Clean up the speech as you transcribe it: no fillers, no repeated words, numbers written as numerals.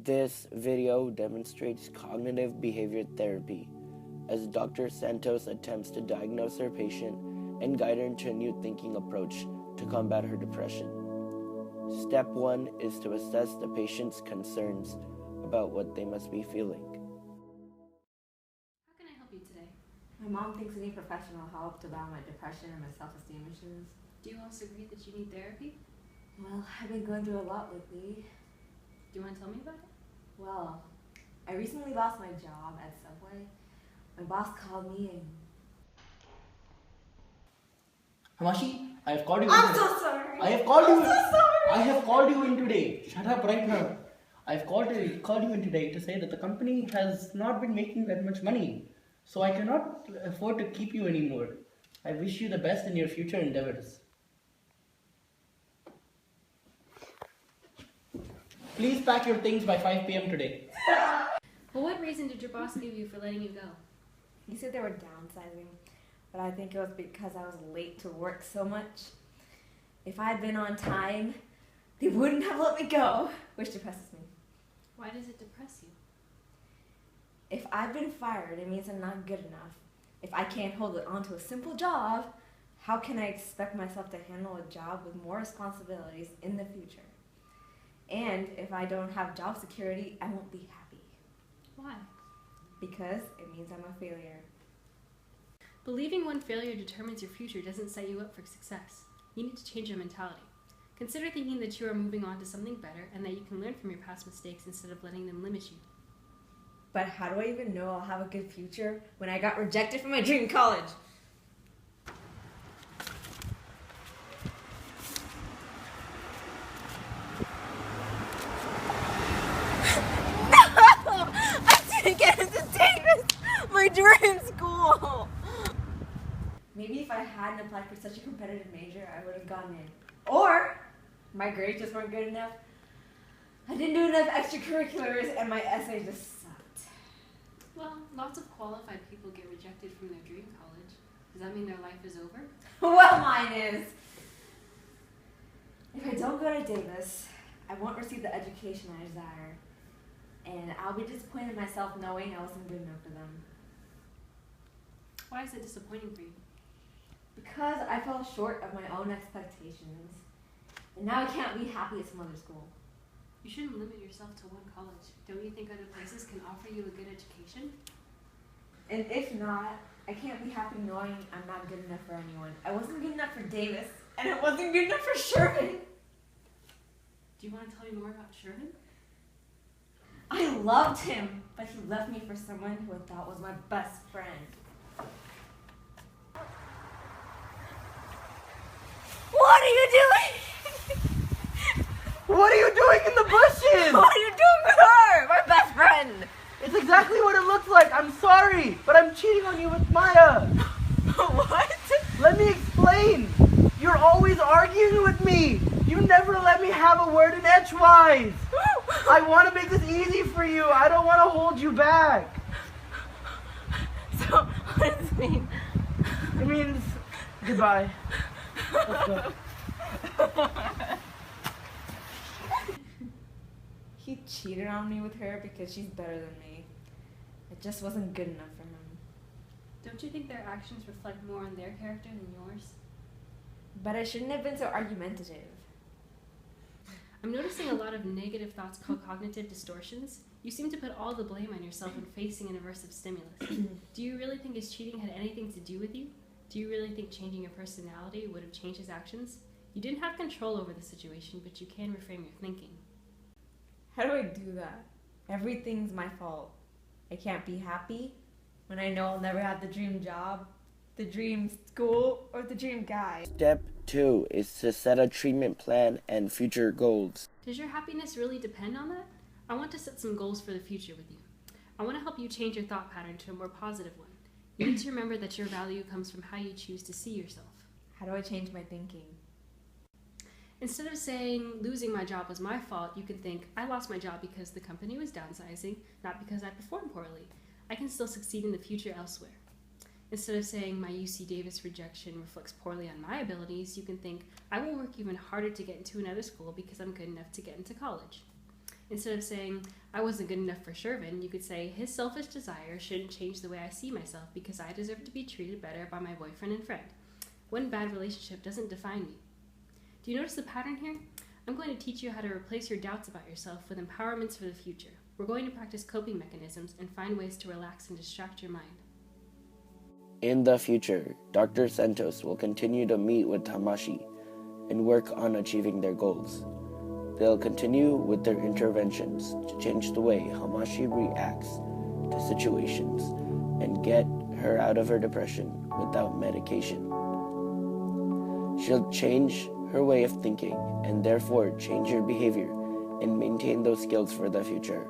This video demonstrates cognitive behavior therapy as Dr. Santos attempts to diagnose her patient and guide her into a new thinking approach to combat her depression. Step 1 is to assess the patient's concerns about what they must be feeling. How can I help you today? My mom thinks I need professional help to battle my depression and my self-esteem issues. Do you also agree that you need therapy? Well, I've been going through a lot lately. Do you want to tell me about it? Well, I recently lost my job at Subway. My boss called me and... Hamashi, I have called you I'm in. so sorry! I have called you. I'm so sorry! I have called you in today. Shut up right now. I have called you in today to say that the company has not been making that much money, so I cannot afford to keep you anymore. I wish you the best in your future endeavors. Please pack your things by 5 p.m. today. Well, what reason did your boss give you for letting you go? He said they were downsizing, but I think it was because I was late to work so much. If I had been on time, they wouldn't have let me go, which depresses me. Why does it depress you? If I've been fired, it means I'm not good enough. If I can't hold it onto a simple job, how can I expect myself to handle a job with more responsibilities in the future? And if I don't have job security, I won't be happy. Why? Because it means I'm a failure. Believing one failure determines your future doesn't set you up for success. You need to change your mentality. Consider thinking that you are moving on to something better and that you can learn from your past mistakes instead of letting them limit you. But how do I even know I'll have a good future when I got rejected from my dream college? No! I didn't get into Davis, my dream school! Maybe if I hadn't applied for such a competitive major, I would have gotten in. Or my grades just weren't good enough. I didn't do enough extracurriculars and my essay just sucked. Well, lots of qualified people get rejected from their dream college. Does that mean their life is over? Well, mine is. If I don't go to Davis, I won't receive the education I desire. And I'll be disappointed in myself knowing I wasn't good enough for them. Why is it disappointing for you? Because I fell short of my own expectations. And now I can't be happy at some other school. You shouldn't limit yourself to one college. Don't you think other places can offer you a good education? And if not, I can't be happy knowing I'm not good enough for anyone. I wasn't good enough for Davis, and it wasn't good enough for Sherman. Do you want to tell me more about Sherman? I loved him, but he left me for someone who I thought was my best friend. What are you doing? What are you doing in the bushes? What are you doing with her, my best friend? It's exactly what it looks like. I'm sorry, but I'm cheating on you with Maya. What? Let me explain. You're always arguing with me. You never let me have a word in edgewise. I want to make this easy for you. I don't want to hold you back. So, what does it mean? It means goodbye. Let's go. He cheated on me with her because she's better than me. It just wasn't good enough for him. Don't you think their actions reflect more on their character than yours? But I shouldn't have been so argumentative. I'm noticing a lot of negative thoughts called cognitive distortions. You seem to put all the blame on yourself when facing an aversive stimulus. Do you really think his cheating had anything to do with you? Do you really think changing your personality would have changed his actions? You didn't have control over the situation, but you can reframe your thinking. How do I do that? Everything's my fault. I can't be happy when I know I'll never have the dream job, the dream school, or the dream guy. Step 2 is to set a treatment plan and future goals. Does your happiness really depend on that? I want to set some goals for the future with you. I want to help you change your thought pattern to a more positive one. You need to remember that your value comes from how you choose to see yourself. How do I change my thinking? Instead of saying, losing my job was my fault, you can think, I lost my job because the company was downsizing, not because I performed poorly. I can still succeed in the future elsewhere. Instead of saying, my UC Davis rejection reflects poorly on my abilities, you can think, I will work even harder to get into another school because I'm good enough to get into college. Instead of saying, I wasn't good enough for Shervin, you could say, his selfish desire shouldn't change the way I see myself because I deserve to be treated better by my boyfriend and friend. One bad relationship doesn't define me. Do you notice the pattern here? I'm going to teach you how to replace your doubts about yourself with empowerments for the future. We're going to practice coping mechanisms and find ways to relax and distract your mind. In the future, Dr. Santos will continue to meet with Hamashi and work on achieving their goals. They'll continue with their interventions to change the way Hamashi reacts to situations and get her out of her depression without medication. She'll change her way of thinking and therefore change her behavior and maintain those skills for the future.